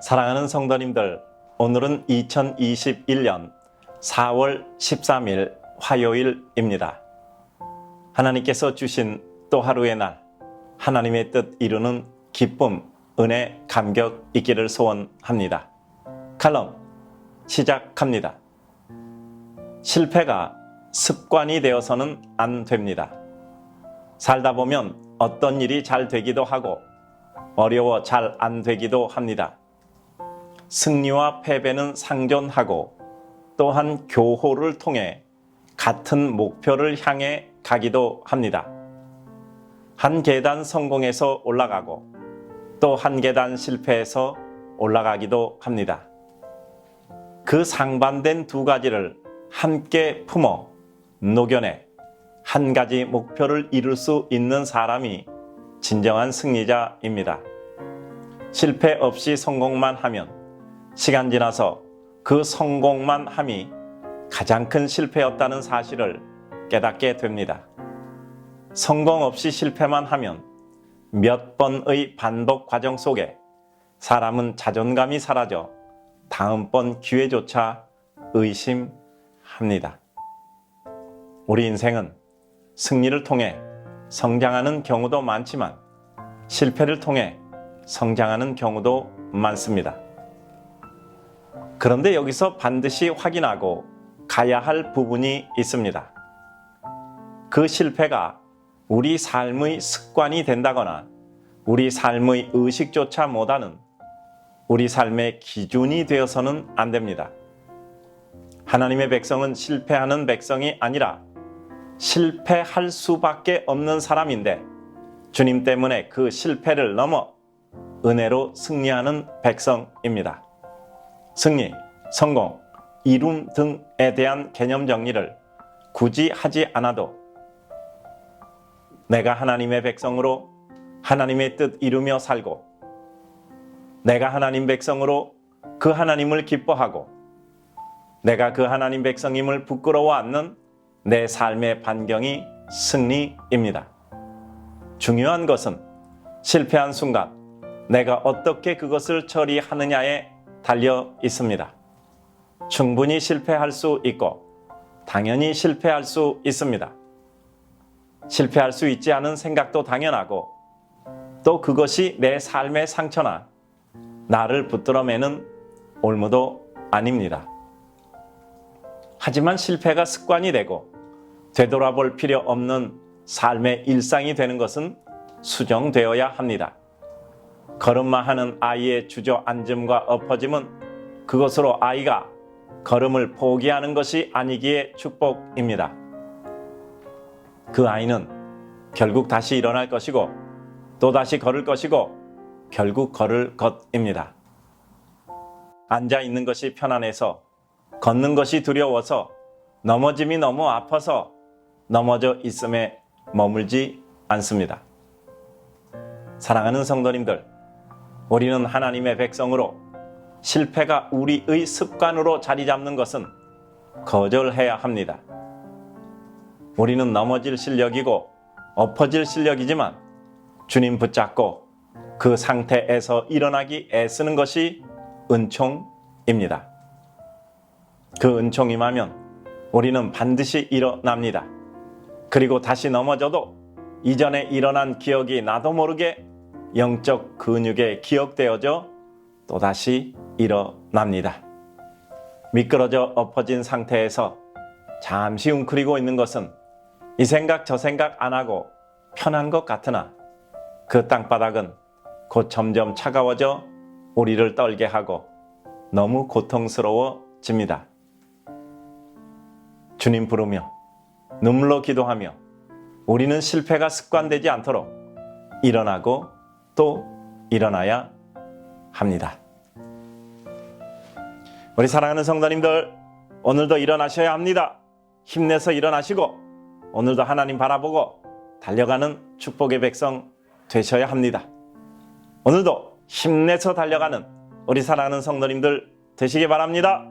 사랑하는 성도님들, 오늘은 2021년 4월 13일 화요일입니다. 하나님께서 주신 또 하루의 날, 하나님의 뜻 이루는 기쁨, 은혜, 감격 있기를 소원합니다. 칼럼 시작합니다. 실패가 습관이 되어서는 안 됩니다. 살다 보면 어떤 일이 잘 되기도 하고 어려워 잘 안 되기도 합니다. 승리와 패배는 상존하고 또한 교호를 통해 같은 목표를 향해 가기도 합니다. 한 계단 성공해서 올라가고 또 한 계단 실패해서 올라가기도 합니다. 그 상반된 두 가지를 함께 품어 녹여내 한 가지 목표를 이룰 수 있는 사람이 진정한 승리자입니다. 실패 없이 성공만 하면 시간 지나서 그 성공만 함이 가장 큰 실패였다는 사실을 깨닫게 됩니다. 성공 없이 실패만 하면 몇 번의 반복 과정 속에 사람은 자존감이 사라져 다음번 기회조차 의심합니다. 우리 인생은 승리를 통해 성장하는 경우도 많지만 실패를 통해 성장하는 경우도 많습니다. 그런데 여기서 반드시 확인하고 가야 할 부분이 있습니다. 그 실패가 우리 삶의 습관이 된다거나 우리 삶의 의식조차 못하는 우리 삶의 기준이 되어서는 안 됩니다. 하나님의 백성은 실패하는 백성이 아니라 실패할 수밖에 없는 사람인데 주님 때문에 그 실패를 넘어 은혜로 승리하는 백성입니다. 승리, 성공, 이룸 등에 대한 개념 정리를 굳이 하지 않아도 내가 하나님의 백성으로 하나님의 뜻 이루며 살고 내가 하나님 백성으로 그 하나님을 기뻐하고 내가 그 하나님 백성임을 부끄러워 않는 내 삶의 반경이 승리입니다. 중요한 것은 실패한 순간 내가 어떻게 그것을 처리하느냐에 달려 있습니다. 충분히 실패할 수 있고 당연히 실패할 수 있습니다. 실패할 수 있지 않은 생각도 당연하고 또 그것이 내 삶의 상처나 나를 붙들어매는 올무도 아닙니다. 하지만 실패가 습관이 되고 되돌아볼 필요 없는 삶의 일상이 되는 것은 수정되어야 합니다. 걸음만 하는 아이의 주저앉음과 엎어짐은 그것으로 아이가 걸음을 포기하는 것이 아니기에 축복입니다. 그 아이는 결국 다시 일어날 것이고 또 다시 걸을 것이고 결국 걸을 것입니다. 앉아 있는 것이 편안해서 걷는 것이 두려워서 넘어짐이 너무 아파서 넘어져 있음에 머물지 않습니다. 사랑하는 성도님들, 우리는 하나님의 백성으로 실패가 우리의 습관으로 자리 잡는 것은 거절해야 합니다. 우리는 넘어질 실력이고 엎어질 실력이지만 주님 붙잡고 그 상태에서 일어나기 애쓰는 것이 은총입니다. 그 은총이 임하면 우리는 반드시 일어납니다. 그리고 다시 넘어져도 이전에 일어난 기억이 나도 모르게 영적 근육에 기억되어져 또다시 일어납니다. 미끄러져 엎어진 상태에서 잠시 웅크리고 있는 것은 이 생각 저 생각 안 하고 편한 것 같으나 그 땅바닥은 곧 점점 차가워져 우리를 떨게 하고 너무 고통스러워집니다. 주님 부르며 눈물로 기도하며 우리는 실패가 습관되지 않도록 일어나고 또 일어나야 합니다. 우리 사랑하는 성도님들, 오늘도 일어나셔야 합니다. 힘내서 일어나시고 오늘도 하나님 바라보고 달려가는 축복의 백성 되셔야 합니다. 오늘도 힘내서 달려가는 우리 사랑하는 성도님들 되시기 바랍니다.